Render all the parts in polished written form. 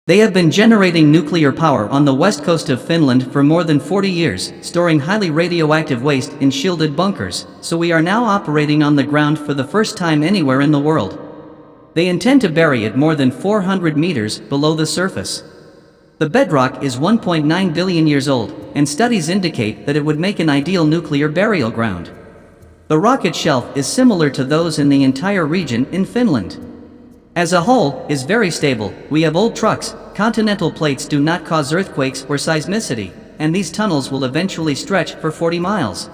They have been generating nuclear power on the west coast of Finland for more than 40 years, storing highly radioactive waste in shielded bunkers, so we are now operating on the ground for the first time anywhere in the world. They intend to bury it more than 400 meters below the surface. The bedrock is 1.9 billion years old, and studies indicate that it would make an ideal nuclear burial ground. The rocket shelf is similar to those in the entire region in Finland. As a whole, is very stable. We have old trucks, continental plates do not cause earthquakes or seismicity, and these tunnels will eventually stretch for 40 miles.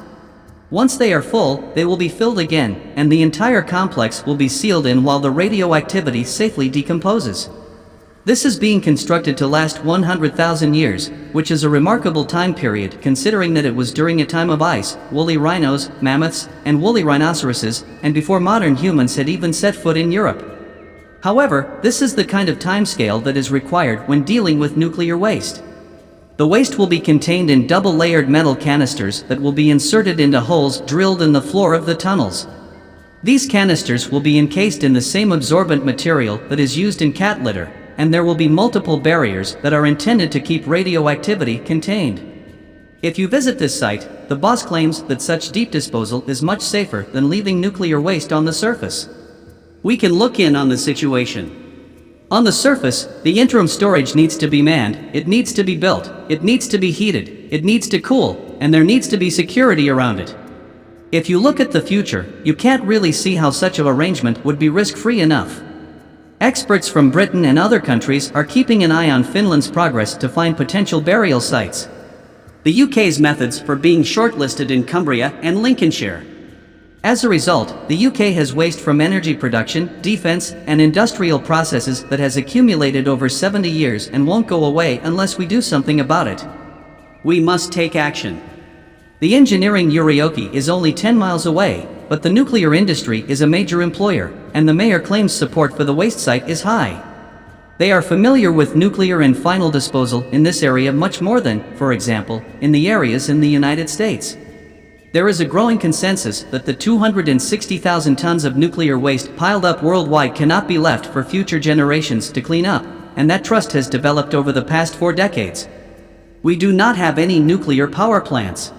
Once they are full, they will be filled again, and the entire complex will be sealed in while the radioactivity safely decomposes. This is being constructed to last 100,000 years, which is a remarkable time period considering that it was during a time of ice, woolly rhinos, mammoths, and woolly rhinoceroses, and before modern humans had even set foot in Europe. However, this is the kind of timescale that is required when dealing with nuclear waste. The waste will be contained in double-layered metal canisters that will be inserted into holes drilled in the floor of the tunnels. These canisters will be encased in the same absorbent material that is used in cat litter, and there will be multiple barriers that are intended to keep radioactivity contained. If you visit this site, the boss claims that such deep disposal is much safer than leaving nuclear waste on the surface. We can look in on the situation. On the surface, the interim storage needs to be manned, it needs to be built, it needs to be heated, it needs to cool, and there needs to be security around it. If you look at the future, you can't really see how such an arrangement would be risk-free enough. Experts from Britain and other countries are keeping an eye on Finland's progress to find potential burial sites. The UK's methods for being shortlisted in Cumbria and Lincolnshire. As a result, the UK has waste from energy production, defense, and industrial processes that has accumulated over 70 years and won't go away unless we do something about it. We must take action. The engineering Yrjönjoki is only 10 miles away, but the nuclear industry is a major employer, and the mayor claims support for the waste site is high. They are familiar with nuclear and final disposal in this area much more than, for example, in the areas in the United States. There is a growing consensus that the 260,000 tons of nuclear waste piled up worldwide cannot be left for future generations to clean up, and that trust has developed over the past 4 decades. We do not have any nuclear power plants.